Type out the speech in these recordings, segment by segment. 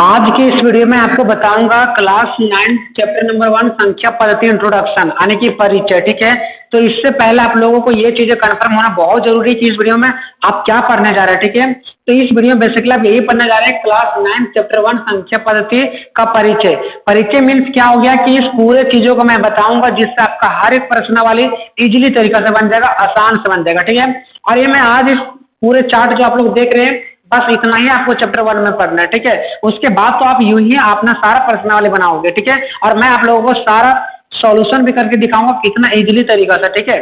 आज की इस वीडियो में आपको बताऊंगा क्लास 9 चैप्टर नंबर 1 संख्या पद्धति इंट्रोडक्शन यानी कि परिचय। ठीक है, तो इससे पहले आप लोगों को ये चीजें कंफर्म होना बहुत जरूरी है कि इस वीडियो में आप क्या पढ़ने जा रहे हैं। ठीक है, तो इस वीडियो में बेसिकली आप यही पढ़ने जा रहे हैं क्लास 9 चैप्टर 1 संख्या पद्धति का परिचय। परिचय मीन्स क्या हो गया कि इस पूरे चीजों को मैं बताऊंगा जिससे आपका हर एक प्रश्न वाली इजिली तरीका से बन जाएगा, आसान से बन जाएगा। ठीक है, और ये मैं आज इस पूरे चार्ट जो आप लोग देख रहे हैं बस इतना ही आपको चैप्टर 1 में पढ़ना है। ठीक है, उसके बाद तो आप यूं ही अपना सारा प्रश्नावली बनाओगे। ठीक है, और मैं आप लोगों को सारा सॉल्यूशन भी करके दिखाऊंगा कितना इजीली तरीका से। ठीक है,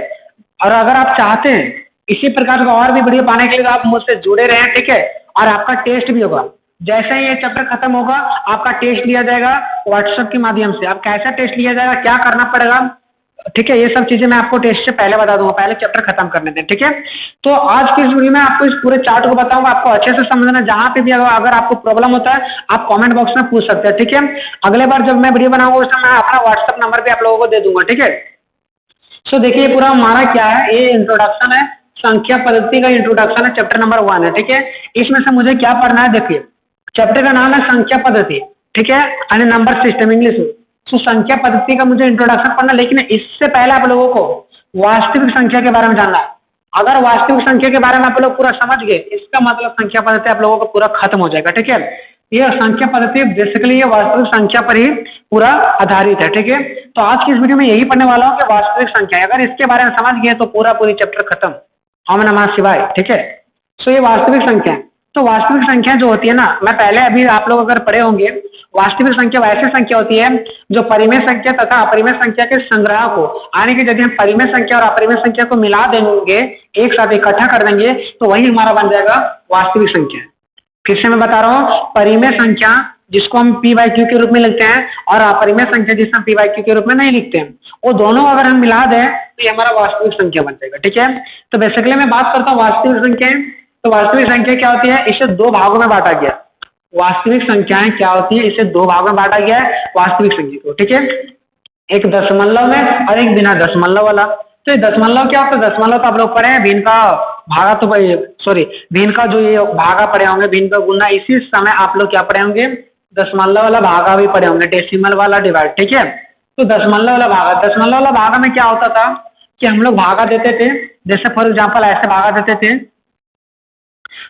और अगर आप चाहते हैं इसी प्रकार का और भी वीडियो पाने के लिए तो आप मुझसे जुड़े रहें। ठीक है, और आपका टेस्ट भी होगा। जैसे ही ये चैप्टर खत्म होगा आपका टेस्ट लिया जाएगा व्हाट्सएप के माध्यम से। आप कैसा टेस्ट लिया जाएगा, क्या करना पड़ेगा, ठीक है, ये सब चीजें मैं आपको टेस्ट से पहले बता दूंगा, पहले चैप्टर खत्म करने दें। ठीक है, तो आज की इस वीडियो में आपको इस पूरे चार्ट को बताऊंगा, आपको अच्छे से समझना। जहां पे भी अगर आपको प्रॉब्लम होता है आप कमेंट बॉक्स में पूछ सकते हैं। ठीक है, अगले बार जब मैं वीडियो बनाऊंगा उस समय मैं अपना व्हाट्सएप नंबर भी आप लोगों को दे दूंगा। ठीक है, सो देखिए पूरा हमारा क्या है, ये इंट्रोडक्शन है, संख्या पद्धति का इंट्रोडक्शन है, चैप्टर नंबर 1 है। ठीक है, इसमें से मुझे क्या पढ़ना है, देखिए चैप्टर का नाम है संख्या पद्धति। ठीक है, यानी नंबर सिस्टम इंग्लिश में। तो संख्या पद्धति का मुझे इंट्रोडक्शन पढ़ना, लेकिन इससे पहले आप लोगों को वास्तविक संख्या के बारे में जानना है। अगर वास्तविक संख्या के बारे में आप लोग पूरा समझ गए इसका मतलब संख्या पद्धति आप लोगों को पूरा खत्म हो जाएगा। ठीक है, ये संख्या पद्धति बेसिकली ये वास्तविक संख्या पर ही पूरा आधारित है। ठीक है, तो आज की इस वीडियो में यही पढ़ने वाला हूँ कि वास्तविक संख्या, अगर इसके बारे में समझ गए तो पूरी चैप्टर खत्म। ओम नमः शिवाय। ठीक है, सो ये वास्तविक संख्या। तो वास्तविक संख्या जो होती है ना, मैं पहले अभी आप लोग अगर पढ़े होंगे, वास्तविक संख्या वैसी संख्या होती है जो परिमेय संख्या तथा अपरिमेय संख्या के संग्रह को, यानी कि यदि हम परिमेय संख्या और अपरिमेय संख्या को मिला देंगे, एक साथ इकट्ठा कर देंगे तो वही हमारा बन जाएगा वास्तविक संख्या। फिर से मैं बता रहा हूँ, परिमेय संख्या जिसको हम पी बाई क्यू के रूप में लिखते हैं और अपरिमेय संख्या जिसे हम पी बाई क्यू के रूप में नहीं लिखते हैं, वो दोनों अगर हम मिला दें तो ये हमारा वास्तविक संख्या बन जाएगा। ठीक है, तो बेसिकली मैं बात करता हूँ वास्तविक संख्या। तो वास्तविक संख्या क्या होती है, इसे दो भागों में बांटा गया। वास्तविक संख्याएं क्या होती है, इसे दो भागों में बांटा गया है वास्तविक संख्या को। ठीक है, एक दशमलव में और एक बिना दशमलव वाला। तो ये दशमलव क्या होता है, दशमलव तो आप लोग पढ़े हैं, भिन्न का भागा तो सॉरी भिन्न का जो ये भागा पढ़े होंगे, भिन्न का गुना। इसी समय आप लोग क्या पढ़े होंगे, दशमलव वाला भागा भी पढ़े होंगे, डेसिमल वाला डिवाइड। ठीक है, तो दशमलव वाला भागा, दशमलव वाला भागा में क्या होता था कि हम लोग भागा देते थे, जैसे फॉर एग्जाम्पल ऐसे भागा देते थे,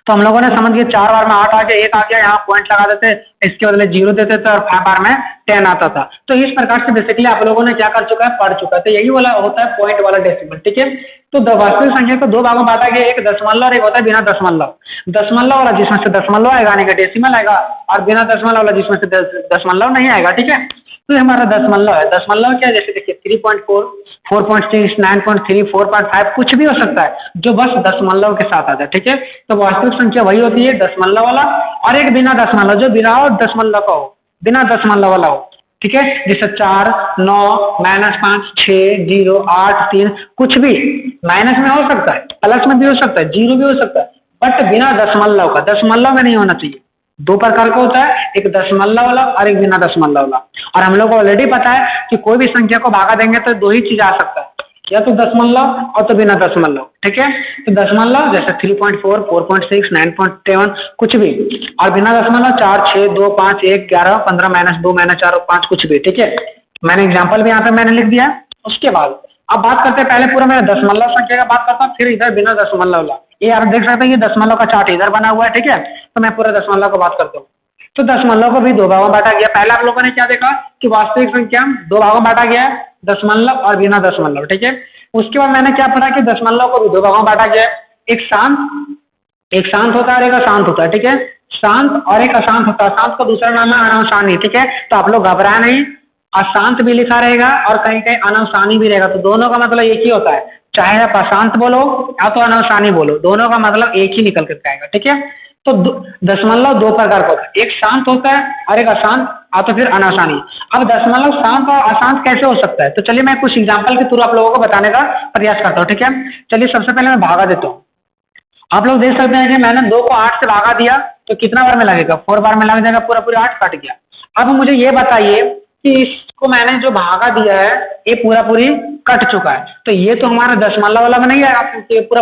तो हम लोगों ने समझ के 4 बार में 8 आ गया, 1 आ गया, यहाँ पॉइंट लगा देते, इसके बदले 0 देते थे, और 5 बार में 10 आता था। तो इस प्रकार से बेसिकली आप लोगों ने क्या कर चुका है, पढ़ चुका है। तो यही वाला होता है पॉइंट वाला डेसिमल। ठीक है, तो वास्तविक संख्या को दो भागों में बांटा गया, एक दशमलव और एक होता है बिना दशमलव। दशमलव वाला जिसमें से दशमलव आएगा यानी कि डेसिमल आएगा, और बिना दशमलव वाला जिसमें से दशमलव नहीं आएगा। ठीक है, तो हमारा दशमलव है। दशमलव क्या है, जैसे देखिए 3.4, 4.6, 9.3, 4.5 कुछ भी हो सकता है जो बस दशमलव के साथ आता है। ठीक है, तो वास्तविक संख्या वही होती है दशमलव वाला, और एक बिना दशमलव जो बिना दशमलव का हो, बिना दशमलव वाला हो। ठीक है, जैसे 4, 9, -5, 6, 0, 8, 3 कुछ भी माइनस में हो सकता है, प्लस में भी हो सकता है, 0 भी हो सकता है, बट बिना दशमलव का, दशमलव में नहीं होना चाहिए। दो प्रकार का होता है, एक दशमलव वाला और एक बिना दशमलव वाला। और हम लोग को ऑलरेडी पता है कि कोई भी संख्या को भागा देंगे तो दो ही चीज आ सकता है, या तो दशमलव और तो बिना दशमलव। ठीक है, तो दशमलव जैसे 3.4, 4.6, 9.7 कुछ भी, और बिना दशमलव 4, 6, 2, 5, 1, 11, 15, -2, -4, 5 कुछ भी। ठीक है, मैंने एग्जाम्पल भी यहाँ पे मैंने लिख दिया। उसके बाद अब बात करते हैं, पहले पूरा मैं दशमलव संख्या का बात करता हूँ, फिर इधर बिना दशमलव वाला। ये आप देख सकते हैं ये दशमलव का चार्ट इधर बना हुआ है। ठीक है, तो मैं पूरा दशमलव का बात करता हूँ। तो दशमलव को भी दो भागों में बांटा गया। पहले आप लोगों ने क्या देखा कि वास्तविक संख्या दो भागों में बांटा गया है, दशमलव और बिना दशमलव। ठीक है, उसके बाद मैंने क्या पढ़ा कि दशमलव को भी दो भागों में बांटा गया है, एक शांत होता है और एक अशांत होता है। ठीक है, शांत और एक अशांत होता है, अशांत का दूसरा नाम है अनवसानी। ठीक है, तो आप लोग घबराए नहीं, अशांत भी लिखा रहेगा और कहीं कहीं अनवसानी भी रहेगा, तो दोनों का मतलब एक ही होता है, चाहे आप अशांत बोलो या तो अनवसानी बोलो, दोनों का मतलब एक ही निकल कर आएगा। ठीक है, तो दशमलव दो प्रकार का होता है, एक शांत होता है और एक अशांत, और तो फिर अनवसानी। अब दशमलव शांत और अशांत कैसे हो सकता है, तो चलिए मैं कुछ एग्जाम्पल के थ्रू आप लोगों को बताने का प्रयास करता हूँ। ठीक है, चलिए सबसे पहले मैं भागा देता हूँ। आप लोग देख सकते हैं कि मैंने 2 को 8 से भागा दिया तो कितना बार में लगेगा, 4 बार में लग जाएगा, पूरा 8 कट गया। अब मुझे ये बताइए कि इसको मैंने जो भागा दिया है ये पूरी कट चुका है, तो ये तो हमारा दशमलव वाला में नहीं है, आप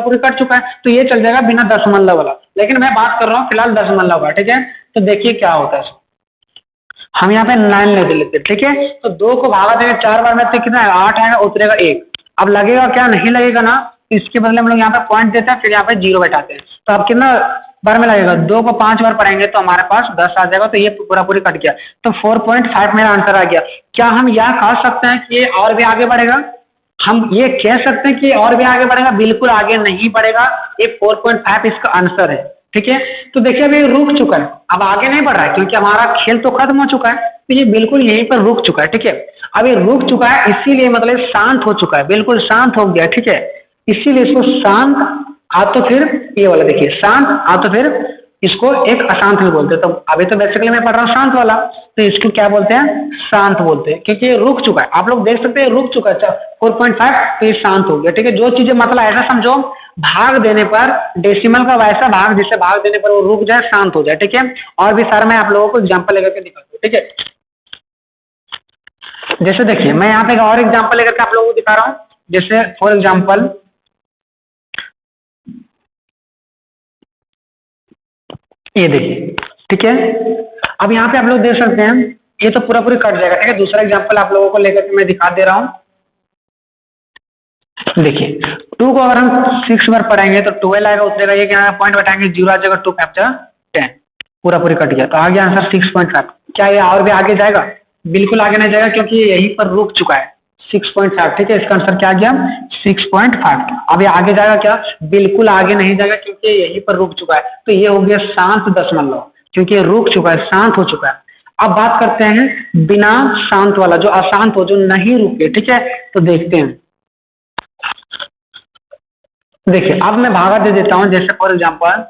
पूरी कट चुका है, तो ये चल जाएगा बिना दशमलव वाला। लेकिन मैं बात कर रहा हूँ फिलहाल दशमलव का। ठीक है, तो देखिए क्या होता है। हम यहाँ पे 9 ले लेते हैं, ठीक है। तो 2 को भागा देंगे 4 बार में तो कितना है 8 आएगा, उतरेगा 1। अब लगेगा क्या, नहीं लगेगा ना, इसके बदले हम लोग यहाँ पे पॉइंट देते हैं, फिर यहाँ पे 0 बैठाते हैं। तो अब कितना बार में लगेगा, 2 को 5 बार पढ़ेंगे तो हमारे पास 10 आ जाएगा। तो ये पूरा पूरी कट गया, तो 4.5 मेरा आंसर आ गया। क्या हम यह कह सकते हैं कि ये और भी आगे बढ़ेगा? हम ये कह सकते हैं कि और भी आगे बढ़ेगा? बिल्कुल आगे नहीं बढ़ेगा, ये 4.5 इसका आंसर है, ठीक है। तो देखिए अभी रुक चुका है, अब आगे नहीं बढ़ रहा है क्योंकि हमारा खेल तो खत्म हो चुका है। तो ये बिल्कुल यहीं पर रुक चुका है, ठीक है। अब ये रुक चुका है इसीलिए मतलब शांत हो चुका है, बिल्कुल शांत हो गया, ठीक है। इसीलिए इसको शांत आ तो फिर ये वाला देखिए, शांत आ तो फिर इसको एक अशांत भी बोलते हैं। तो अभी तो बेसिकली मैं पढ़ रहा हूँ शांत वाला, तो इसको क्या बोलते हैं, शांत बोलते हैं, क्योंकि ये रुक चुका है। आप लोग देख सकते हैं रुक चुका है 4.5, तो ये शांत हो गया, ठीक है। जो चीजें मतलब ऐसा समझो, भाग देने पर डेसिमल का वैसा भाग जिससे भाग देने पर वो रुक जाए, शांत हो जाए, ठीक है। और भी सारा मैं आप लोगों को एग्जाम्पल लेकर के दिखाता हूँ, ठीक है। जैसे देखिए मैं यहाँ पे एक और एग्जाम्पल लेकर के आप लोगों को दिखा रहा हूँ। जैसे फॉर एग्जाम्पल ये देखिए, ठीक है। अब यहाँ पे आप लोग देख सकते हैं ये तो पूरा पूरी कट जाएगा, ठीक है। दूसरा एग्जाम्पल आप लोगों को लेकर के मैं दिखा दे रहा हूँ। देखिए 2 को अगर हम 6 बार पढ़ाएंगे तो 12 आएगा, उतरेगा, ये क्या पॉइंट बैठाएंगे 0 आ जाएगा, 2 5 10, पूरा पूरी कट गया। तो आ गया आंसर 6.5। क्या ये और भी आगे जाएगा? बिल्कुल आगे नहीं जाएगा क्योंकि ये यहीं पर रुक चुका है 6.5, ठीक है। इसका आंसर क्या आ गया 6.5। अब ये आगे जाएगा क्या? बिल्कुल आगे नहीं जाएगा क्योंकि यहीं पर रुक चुका है। तो ये हो गया शांत दशमलव, क्योंकि ये रुक चुका है, शांत हो चुका है। अब बात करते हैं बिना शांत वाला, जो अशांत हो, जो नहीं रुके, ठीक है। तो देखते हैं, देखिए अब मैं भागा दे देता हूँ। जैसे फॉर एग्जाम्पल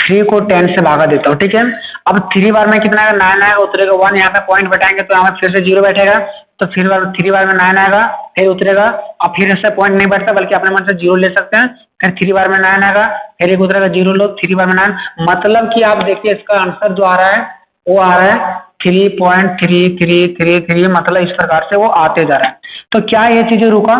3 को 10 से भागा देता हूँ, ठीक है। अब 3 बार में कितना आएगा 9 आएगा, उतरेगा 1, यहाँ पे पॉइंट बैठाएंगे तो यहाँ पे फिर से 0 बैठेगा। तो फिर 3 बार में 9 आएगा, फिर उतरेगा, अब फिर ऐसे पॉइंट नहीं बैठता बल्कि अपने मन से 0 ले सकते हैं। फिर 3 बार में 9 आएगा, फिर एक उतरेगा 0 लो, 3 बार में 9। मतलब कि आप देखिए इसका आंसर जो आ रहा है वो आ रहा है 3.3333, मतलब इस प्रकार से वो आते जा रहा है। तो क्या ये चीजें रुका?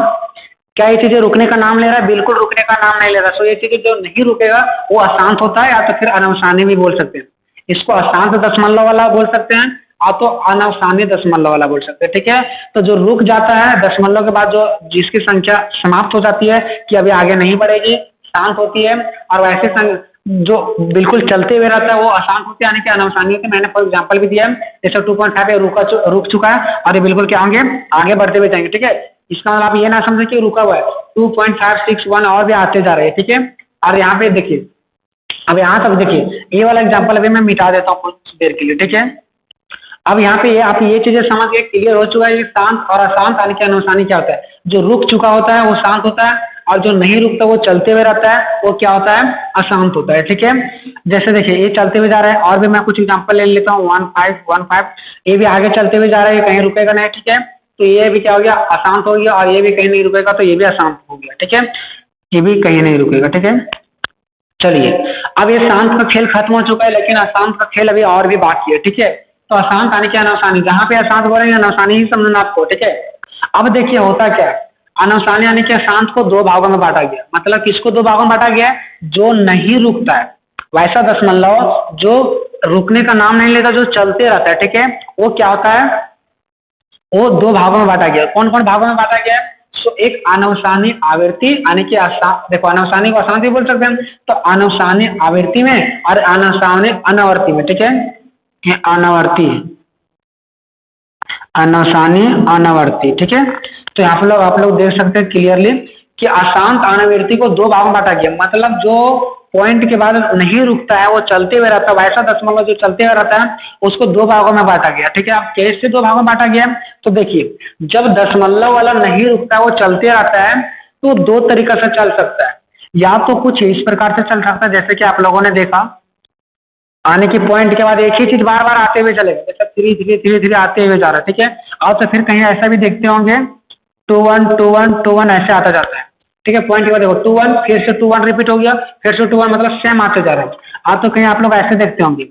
क्या ये चीजें रुकने का नाम ले रहा है? बिल्कुल रुकने का नाम नहीं ले रहा। सो ये चीजें जो नहीं रुकेगा वो अशांत होता है, या तो फिर अनवसानी भी बोल सकते हैं। इसको अशांत दशमलव वाला बोल सकते हैं, या तो अनवसानी दशमलव वाला बोल सकते हैं, ठीक है। तो जो रुक जाता है दशमलव के बाद, जो जिसकी संख्या समाप्त हो जाती है कि अभी आगे नहीं बढ़ेगी, शांत होती है। और वैसे जो बिल्कुल चलते हुए रहता है वो अशांत होते हैं, यानी कि अनवसानी होती है। मैंने फॉर एग्जाम्पल भी दिया है, जैसे 2.5 रुक चुका है और ये बिल्कुल क्या होंगे, आगे बढ़ते हुए जाएंगे, ठीक है। इसका मतलब आप ये ना समझे कि रुका हुआ है, 2.561 और भी आते जा रहे हैं, ठीक है। और यहाँ पे देखिए, अब यहाँ तक देखिए, ये वाला एग्जाम्पल अभी मैं मिटा देता हूँ कुछ देर के लिए, ठीक है। अब यहाँ पे आप ये चीजें समझ के क्लियर हो चुका है कि शांत और अशांत यानी कि अनवसानी क्या होता है। जो रुक चुका होता है वो शांत होता है, और जो नहीं रुकता वो चलते हुए रहता है वो क्या होता है, अशांत होता है, ठीक है। जैसे देखिए ये चलते हुए जा रहा है, और भी मैं कुछ एग्जाम्पल ले लेता हूँ। 1515, ये भी आगे चलते हुए जा रहा है, ये कहीं रुकेगा नहीं, ठीक है। तो ये भी क्या हो गया, अशांत हो गया, और ये भी कहीं नहीं रुकेगा तो ये भी अशांत हो गया, ठीक है। ये भी कहीं नहीं रुकेगा, ठीक है। चलिए अब ये शांत का खेल खत्म हो चुका है, लेकिन अशांत का खेल अभी और भी बाकी है, ठीक है। तो अशांत यानी कि अनवसानी, जहाँ पे अशांत बोलेंगे अनवसानी ही समझना आपको, ठीक है। अब देखिए होता क्या है, अनवसानी यानी कि अशांत को 2 भागों में बांटा गया। मतलब किसको 2 भागों में बांटा गया है? जो नहीं रुकता है, वैसा दशमलव जो रुकने का नाम नहीं लेता, जो चलते रहता है, ठीक है, वो क्या होता है, वो 2 भागों में बांटा गया। कौन कौन भागों में बांटा गया है? सो एक अनवसानी आवृत्ति यानी कि देखो अनवसानी को अशांत भी बोल सकते हैं, तो अनवसानी आवृत्ति में और अनवसानी अनावर्ती में, ठीक है। ये अनावर्ती, अनवसानी अनावर्ती, ठीक है। तो यहाँ पर आप लोग देख सकते हैं क्लियरली कि अशांत अनावर्ती को 2 भागों में बांटा गया। मतलब जो पॉइंट के बाद नहीं रुकता है वो चलते हुए रहता है, वैसा दशमलव जो चलते हुए रहता है उसको 2 भागों में बांटा गया, ठीक है। अब कैसे 2 भागों में बांटा गया? तो देखिए जब दशमलव वाला नहीं रुकता है वो चलते रहता है, तो 2 तरीका से चल सकता है। या तो कुछ इस प्रकार से चल सकता है, जैसे कि आप लोगों ने देखा, आने की पॉइंट के बाद एक ही चीज बार बार आते हुए चलेगा, जैसे धीरे धीरे आते हुए जा रहा है, ठीक है। और तो फिर कहीं ऐसा भी देखते होंगे 2 1 2 1 2 1 ऐसे आता जाता है, ठीक है। पॉइंट के बाद देखो 2 1, फिर से 2 1 रिपीट हो गया, फिर से 2 1, मतलब सेम आते जा रहे हैं। आप तो कहीं आप लोग ऐसे देखते होंगे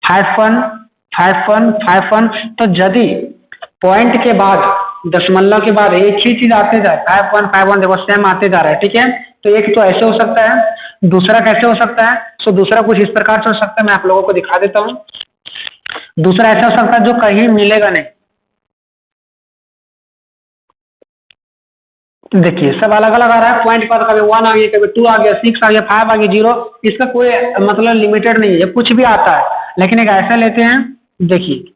5 1 5 1 5 1। तो यदि पॉइंट के बाद दशमलव के बाद एक ही चीज आते जाए 5 1 5 1, देखो सेम आते जा रहा है, ठीक है। तो एक तो ऐसे हो सकता है, दूसरा कैसे हो सकता है? सो दूसरा कुछ इस प्रकार से हो सकता है, मैं आप लोगों को दिखा देता हूँ। दूसरा ऐसा हो सकता है जो कहीं मिलेगा नहीं। देखिए सब अलग अलग आ रहा है, पॉइंट पर कभी 1 आ गया, कभी 2 आ गया, 6 आ गया, 5 आ गया, 0। इसका कोई मतलब लिमिटेड नहीं है, कुछ भी आता है। लेकिन एक ऐसा लेते हैं, देखिए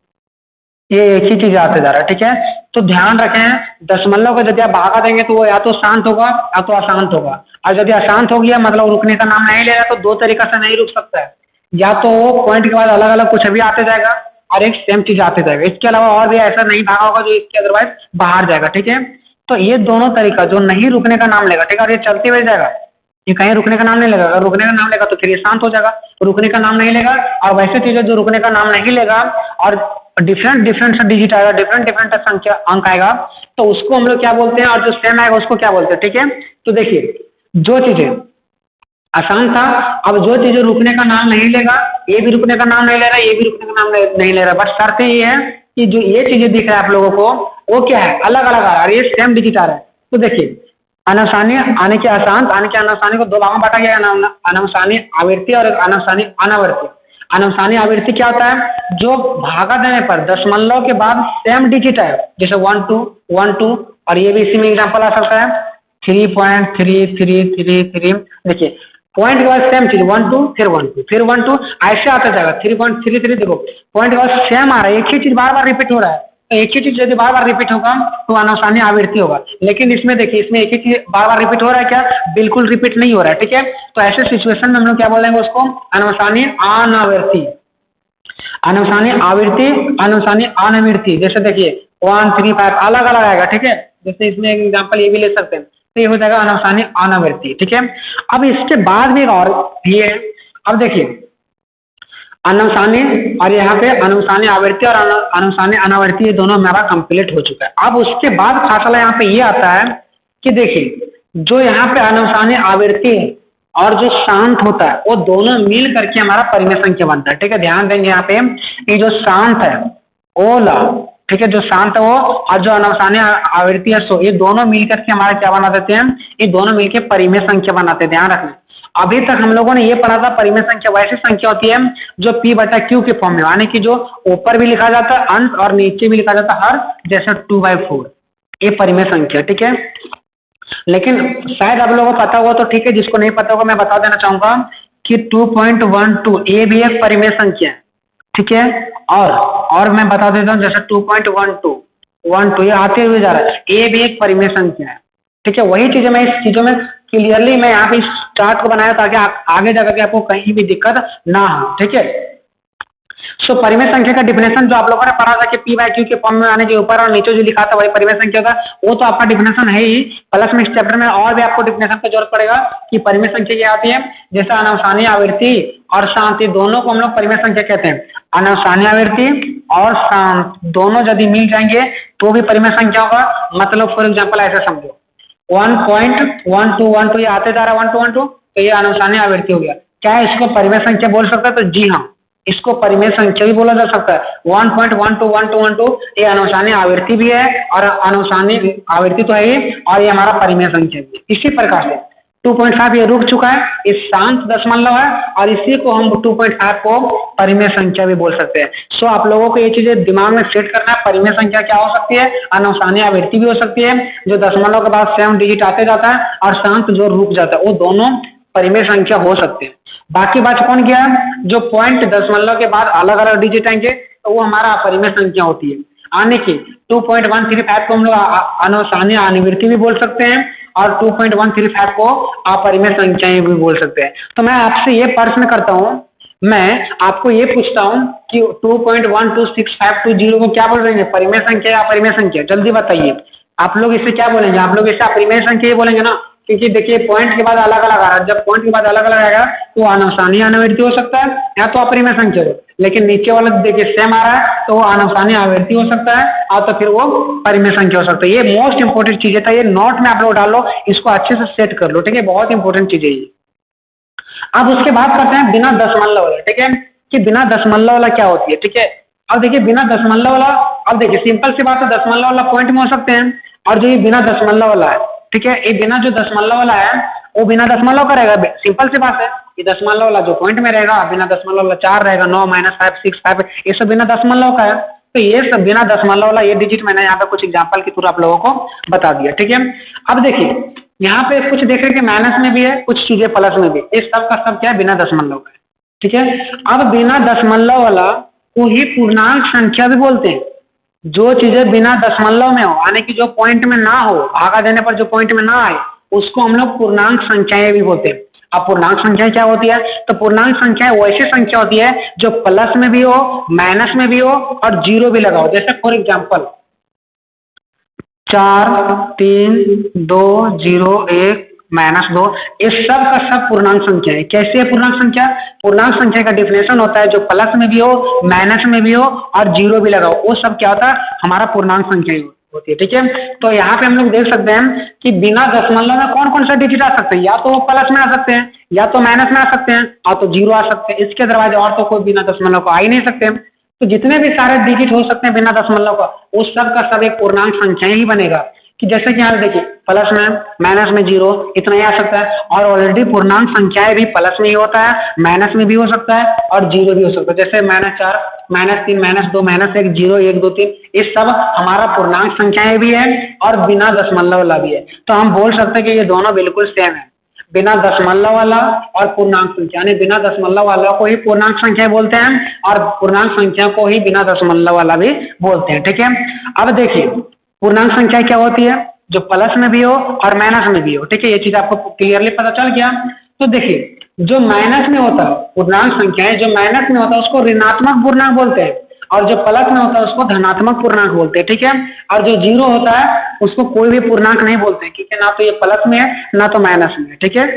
ये एक ही चीज आते जा रहा है, ठीक है। तो ध्यान रखें, दशमलव को यदि आप भागा देंगे तो वो या तो शांत होगा या तो अशांत होगा। और यदि अशांत हो गया मतलब रुकने का नाम नहीं ले रहा, तो दो तरीका से नहीं रुक सकता है। या तो वो पॉइंट के बाद अलग अलग कुछ भी आते जाएगा और एक सेम चीज आते जाएगा, इसके अलावा और भी ऐसा नहीं भागा होगा जो इसके अदरवाइज बाहर जाएगा, ठीक है। तो ये दोनों तरीका जो नहीं रुकने का नाम लेगा, ठीक है, और ये चलते हुए जाएगा, ये कहीं रुकने का नाम नहीं लेगा। अगर रुकने का नाम लेगा तो फिर ये शांत हो जाएगा, तो रुकने का नाम नहीं लेगा। और वैसे चीजें जो रुकने का नाम नहीं लेगा और डिफरेंट डिफरेंट सा डिजिट आएगा, डिफरेंट डिफरेंट संख्या अंक आएगा, तो उसको हम लोग क्या बोलते हैं, और जो सेम आएगा उसको क्या बोलते हैं, ठीक है। तो देखिए जो चीजें आसान था, अब जो चीजें रुकने का नाम नहीं लेगा, ये भी रुकने का नाम नहीं ले रहा, ये भी रुकने का नाम नहीं ले रहा, बस शर्त ये है कि जो ये चीजें दिख रहा है आप लोगों को वो क्या है, अलग अलग आ रहा है, ये सेम डिजिट आ रहा है। तो देखिए अनासानी आने के अशांत आने के अनासानी को दो भागों में बांटा गया है, अनावसानी आवृत्ति और अनावसानी अनावर्ती। अनावसानी आवृत्ति क्या होता है, जो भागा देने पर दशमलव के बाद सेम डिजिट है, जैसे 1 2 1 2, और ये भी इसी में एग्जाम्पल आ सकता है 3.3333। देखिए पॉइंट के बाद सेम चीज 1 2 फिर 1 2 फिर 1 2 ऐसे आता जाएगा 3.33। देखो पॉइंट के बाद सेम आ रहा है, एक ही चीज बार बार रिपीट हो रहा है, तो एक ही चीज यदि बार बार रिपीट होगा तो अनावसानी आवृत्ति होगा। लेकिन इसमें देखिए इसमें एक ही चीज बार बार रिपीट हो रहा है क्या, बिल्कुल रिपीट नहीं हो रहा है, ठीक है। तो ऐसे सिचुएशन में हम लोग क्या बोलेंगे उसको, अनावसानी अनावृत्ति। अनावसानी आवृत्ति अनावसानी अनावृत्ति, जैसे देखिए 1 3 5 अलग अलग आएगा, ठीक है। जैसे इसमें एक एग्जाम्पल ये भी ले सकते हैं, तो ये हो जाएगा अनावसानी अनावृत्ति, ठीक है। अब इसके बाद भी और ये है, अब देखिए अनावसानी और यहाँ पे अनावसानी आवृत्ति और अनावसानी अनावृत्ति ये दोनों हमारा कंप्लीट हो चुका है। अब उसके बाद फासला यहाँ पे ये आता है कि देखिए जो यहाँ पे अनावसानी आवृत्ति है और जो शांत होता है वो दोनों मिल करके हमारा परिमेय संख्या बनता है, ठीक है। ध्यान देंगे यहाँ पे ये जो शांत है ओला, ठीक है, जो शांत है वो, और जो अनावसानी आवृत्ति है सो, ये दोनों मिलकर के हमारा क्या बना देते हैं, ये दोनों मिलकर परिमेय संख्या बनाते हैं। ध्यान रखना, अभी तक हम लोगों ने ये पढ़ा था परिमेय संख्या वैसी संख्या होती है जो p बटा q के फॉर्म में, यानी कि जो ऊपर भी लिखा जाता है अंश और नीचे भी लिखा जाता है हर, जैसे 2/4, ये परिमेय संख्या, ठीक है। लेकिन शायद आप लोगों को पता होगा तो ठीक है, जिसको नहीं पता होगा मैं बता देना चाहूंगा कि 2.12 ये भी एक परिमेय संख्या है, ठीक है। और मैं बता देता हूँ जैसे 2.12 ये आते हुए जा रहा है, ये भी एक परिमेय संख्या है, ठीक है। वही चीजें मैं इस चीजों में क्लियरली मैं यहाँ पे इस चार्ट को बनाया ताकि आगे जाकर के आपको कहीं भी दिक्कत ना हो, ठीक है। सो परिमेय संख्या का डिफिनेशन जो आप लोगों ने पढ़ा था कि p/q के फॉर्म में आने के ऊपर और नीचे जो लिखा था वही परिमेय संख्या था, वो तो आपका डिफिनेशन है ही, प्लस में इस चैप्टर में और भी आपको डिफिनेशन की जरूरत पड़ेगा कि परिमेय संख्या क्या आती है। जैसे अनावसानी आवृत्ति और शांति दोनों को हम लोग परिमेय संख्या कहते हैं। अनावसानी आवृत्ति और शांत दोनों यदि मिल जाएंगे तो भी परिमेय संख्या होगा। मतलब फॉर एग्जाम्पल ऐसे समझो 1.1212 ये आते जा रहा है 1 2 1 2, तो ये अनावसानी आवृत्ति हो गया। क्या इसको परिमेय संख्या बोल सकता है, तो जी हाँ इसको परिमेय संख्या भी बोला जा सकता है। 1.121212 ये अनावसानी आवृत्ति भी है और अनावसानी आवृत्ति तो है ही, और ये हमारा परिमेय संख्या भी है। इसी प्रकार से 2.5 ये रुक चुका है, ये शांत दशमलव है और इसी को हम 2.5 को परिमेय संख्या भी बोल सकते हैं। सो आप लोगों को ये चीजें दिमाग में सेट करना है, परिमेय संख्या क्या हो सकती है, अनावसानी आवृत्ति भी हो सकती है जो दशमलव के बाद सेम डिजिट आते जाता है, और शांत जो रुक जाता है, वो दोनों परिमेय संख्या हो सकते हैं। बाकी बात कौन गया, जो पॉइंट दशमलव के बाद अलग अलग डिजिट आएंगे तो वो हमारा अपरिमेय संख्या होती है। आने की 2.135 को हम लोग अनावसानी अनावृत्ति भी बोल सकते हैं और 2.135 को अपरिमेय संख्याएं भी बोल सकते हैं। तो मैं आपसे ये प्रश्न करता हूँ, मैं आपको ये पूछता हूँ कि 2.12652 को क्या बोल रहे हैं, परिमेय संख्या या अपरिमेय संख्या? जल्दी बताइए, आप लोग इसे क्या बोलेंगे? आप लोग इसे अपरिमेय संख्या ही बोलेंगे ना, क्योंकि देखिए पॉइंट के बाद अलग अलग आ रहा है। जब पॉइंट के बाद अलग अलग आएगा तो अनावसानी अनावृत्ति हो सकता है या तो अपरिमेय संख्या हो, लेकिन नीचे वाला देखिए सेम आ रहा है तो वो अनावसानी आवृत्ति हो सकता है और तो फिर वो परिमेय संख्या हो सकता है। ये मोस्ट इंपोर्टेंट चीज है, ये नोट में आप लोग डालो, इसको अच्छे से सेट कर लो, ठीक है, बहुत इंपॉर्टेंट चीज है ये। अब उसके बाद करते हैं बिना दशमलव वाला, ठीक है, कि बिना दशमलव वाला क्या होती है, ठीक है। अब देखिए बिना दशमलव वाला, अब देखिए सिंपल सी बात है, दशमलव वाला पॉइंट में हो सकते हैं और जो ये बिना दशमलव वाला है, ठीक है, ये बिना जो दशमलव वाला है वो बिना दशमलव का रहेगा। सिंपल सी बात है, ये दशमलव वाला जो पॉइंट में रहेगा, बिना दशमलव वाला 4 रहेगा, 9 -5 6 5, ये सब बिना दशमलव का है। तो ये सब बिना दशमलव वाला ये डिजिट मैंने यहाँ पे कुछ एग्जांपल के थ्रू आप लोगों को बता दिया, ठीक है। अब देखिए यहाँ पे कुछ देख रहे हैं कि माइनस में भी है, कुछ चीजें प्लस में भी, इस सब का सब क्या है, बिना दशमलव का है, ठीक है। अब बिना दशमलव वाला को ही पूर्णांक संख्या भी बोलते हैं। जो चीजें बिना दशमलव में हो, यानी कि जो पॉइंट में ना हो, भागा देने पर जो पॉइंट में ना आए, उसको हम लोग पूर्णांक संख्याएं भी बोलते हैं। अब पूर्णांक संख्या क्या होती है, तो पूर्णांक संख्या वैसी संख्या होती है जो प्लस में भी हो, माइनस में भी हो और जीरो भी लगा हो। जैसे फॉर एग्जाम्पल 4 3 2 0 1 -2, इस सब का सब पूर्णांक संख्या है। कैसे है पूर्णांक संख्या? पूर्णांक संख्या का डिफिनेशन होता है जो प्लस में भी हो, माइनस में भी हो और जीरो भी लगा हो, वो सब क्या होता है, हमारा पूर्णांक संख्या होती है, ठीक है। तो यहाँ पे हम लोग देख सकते हैं कि बिना दशमलव में कौन कौन सा डिजिट आ सकते हैं, या तो वो प्लस में आ सकते हैं, या तो माइनस में आ सकते हैं, और तो जीरो आ सकते हैं। इसके दरवाजे और तो कोई बिना दशमलव को आ ही नहीं सकते। तो जितने भी सारे डिजिट हो सकते हैं बिना दशमलव का, उस सब का सब एक पूर्णांक संख्या ही बनेगा। कि जैसे कि यहाँ देखिए प्लस में, माइनस में जीरो, इतना ही आ सकता है। और ऑलरेडी पूर्णांक संख्याएं भी प्लस में ही होता है, माइनस में भी हो सकता है और जीरो भी हो सकता है। जैसे -4 -3 -2 -1 0 1 2 3, इस सब हमारा पूर्णांक संख्याएं भी है और बिना दशमलव वाला भी है। तो हम बोल सकते हैं कि ये दोनों बिल्कुल सेम है, बिना दशमलव वाला और पूर्णांक संख्या। यानी बिना दशमलव वाला को ही पूर्णांक संख्या बोलते हैं और पूर्णांक संख्या को ही बिना दशमलव वाला भी बोलते हैं, ठीक है। अब देखिए पूर्णांक संख्या क्या होती है, जो प्लस में भी हो और माइनस में भी हो, ठीक है। ये चीज आपको क्लियरली पता चल गया। तो देखिए जो माइनस में होता है पूर्णांक संख्या है, जो माइनस में होता है उसको ऋणात्मक पूर्णांक बोलते हैं, और जो प्लस में होता है उसको धनात्मक पूर्णांक बोलते हैं, ठीक है। और जो जीरो होता है उसको कोई भी पूर्णांक नहीं बोलते, क्योंकि ना तो ये प्लस में है ना तो माइनस में है, ठीक है।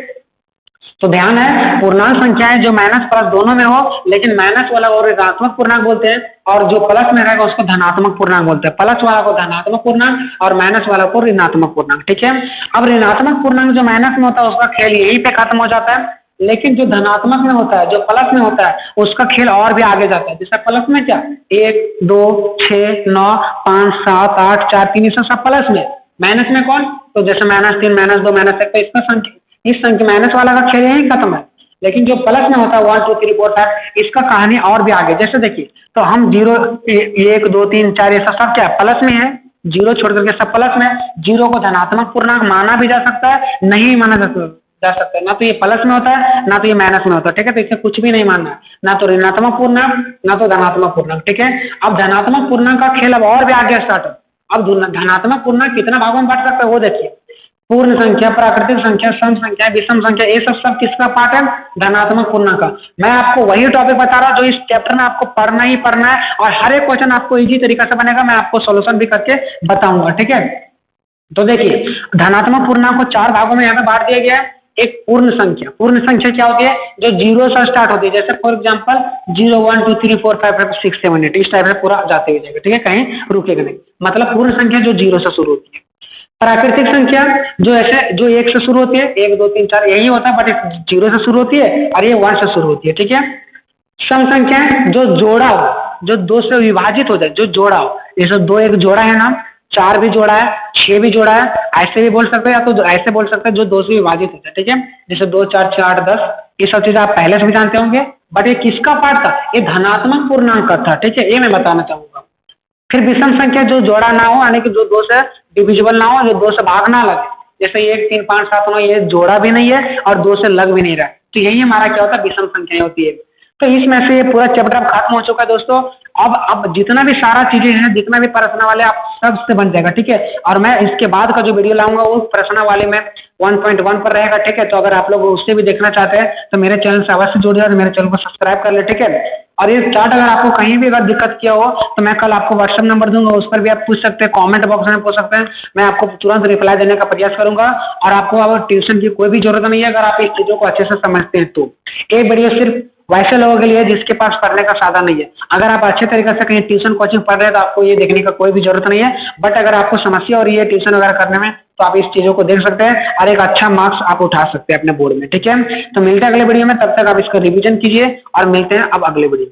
तो ध्यान है, पूर्णांक संख्याएं जो माइनस प्लस दोनों में हो, लेकिन माइनस वाला को ऋणात्मक पूर्णांक बोलते हैं और जो प्लस में रहेगा उसको धनात्मक पूर्णांक बोलते हैं। प्लस वाला को धनात्मक पूर्णांक और माइनस वाला को ऋणात्मक पूर्णांक, ठीक है। अब ऋणात्मक पूर्णांक जो माइनस में होता है उसका खेल यहीं पे खत्म हो जाता है, लेकिन जो धनात्मक में होता है, जो प्लस में होता है, उसका खेल और भी आगे जाता है। जैसे प्लस में क्या 1 2 6 9 5 7 8 4 3, ये सब प्लस में। माइनस में कौन, तो जैसे -3 -2 -1, तो इसका संख्या, इस संख्या माइनस वाला का खेल यही खत्म है। लेकिन जो प्लस में होता है 1 2 3 4 5, इसका कहानी और भी आगे। जैसे देखिए तो हम 0 1 2 3 4 ये सब क्या प्लस में है, जीरो छोड़ करके सब प्लस में। जीरो को धनात्मक पूर्णांक माना भी जा सकता है, नहीं माना जा सकता है। ना तो ये प्लस में होता है ना तो ये माइनस में होता है, ठीक है। तो इसे कुछ भी नहीं मानना है, ना तो ऋणात्मक पूर्णांक ना तो धनात्मक पूर्णांक, ठीक है। अब धनात्मक पूर्णांक का खेल अब और भी आगे स्टार्ट है। अब धनात्मक पूर्णांक कितना भागों में बांट सकता है वो देखिए, पूर्ण संख्या, प्राकृतिक संख्या, सम संख्या, विषम संख्या, ये सब किसका पार्ट है, धनात्मक पूर्णांक का। मैं आपको वही टॉपिक बता रहा हूँ जो इस चैप्टर में आपको पढ़ना ही पढ़ना है, और हर एक क्वेश्चन आपको इजी तरीका से बनेगा, मैं आपको सॉल्यूशन भी करके बताऊंगा, ठीक है। तो देखिए धनात्मक पूर्णांक को 4 भागों में यहाँ पे बांट दिया गया है। एक पूर्ण संख्या, पूर्ण संख्या क्या होती है, जो जीरो से स्टार्ट होती है। जैसे फॉर एग्जांपल 0 1 2 3 4 5 6 7 8, इस टाइप से पूरा जाते हुए जाएगा, ठीक है, कहीं रुकेगा नहीं। मतलब पूर्ण संख्या जो जीरो से शुरू होती है। प्राकृतिक संख्या जो ऐसे जो 1 से शुरू होती है, 1 2 3 4 यही होता है, बट 0 से शुरू होती है और ये 1 से शुरू होती है, ठीक है। सम संख्या जो जोड़ा हो, जो 2 से विभाजित हो जाए, जो जोड़ा हो, जैसे 2 एक जोड़ा है ना, 4 भी जोड़ा है, 6 भी जोड़ा है, ऐसे भी बोल सकते हैं, या तो ऐसे बोल सकते हैं जो 2 से विभाजित होता है, ठीक है। जैसे 2 4 6 8 10, ये सब चीजें आप पहले से भी जानते होंगे, बट ये किसका पार्ट था, ये धनात्मक पूर्णांक का था, ठीक है, ये मैं बताना चाहूंगा। फिर विषम संख्या जो जोड़ा ना हो, यानी कि जो 2 से डिविजिबल ना हो, जो 2 से भाग ना लगे, जैसे 1 3 5 7 9, ये जोड़ा भी नहीं है और 2 से लग भी नहीं रहा है, तो यही हमारा क्या होता है, विषम संख्या होती है। तो इसमें से ये पूरा चैप्टर अब खत्म हो चुका है दोस्तों। अब जितना भी सारा चीजें हैं, जितना भी प्रश्न वाले आप सब से बन जाएगा, ठीक है। और मैं इसके बाद का जो वीडियो लाऊंगा वो प्रश्न वाले में 1.1 पर रहेगा, ठीक है। तो अगर आप लोग उससे भी देखना चाहते हैं तो मेरे चैनल से अवश्य जुड़ जाए, मेरे चैनल को सब्सक्राइब कर ले, ठीक है। और ये चार्ट अगर आपको कहीं भी अगर दिक्कत किया हो तो मैं कल आपको व्हाट्सएप नंबर दूंगा, उस पर भी आप पूछ सकते हैं, कमेंट बॉक्स में पूछ सकते हैं, मैं आपको तुरंत रिप्लाई देने का प्रयास करूंगा। और आपको अगर ट्यूशन की कोई भी जरूरत नहीं है, अगर आप इस चीजों को अच्छे से समझते हैं तो। एक वीडियो सिर्फ वैसे लोगों के लिए जिसके पास पढ़ने का साधन नहीं है। अगर आप अच्छे तरीके से कहीं ट्यूशन कोचिंग पढ़ रहे हैं तो आपको ये देखने का कोई भी जरूरत नहीं है, बट अगर आपको समस्या हो रही है ट्यूशन वगैरह करने में तो आप इस चीज़ों को देख सकते हैं और एक अच्छा मार्क्स आप उठा सकते हैं अपने बोर्ड में, ठीक है। तो मिलते हैं अगले वीडियो में, तब तक आप इसका रिवीजन कीजिए और मिलते हैं अब अगले वीडियो।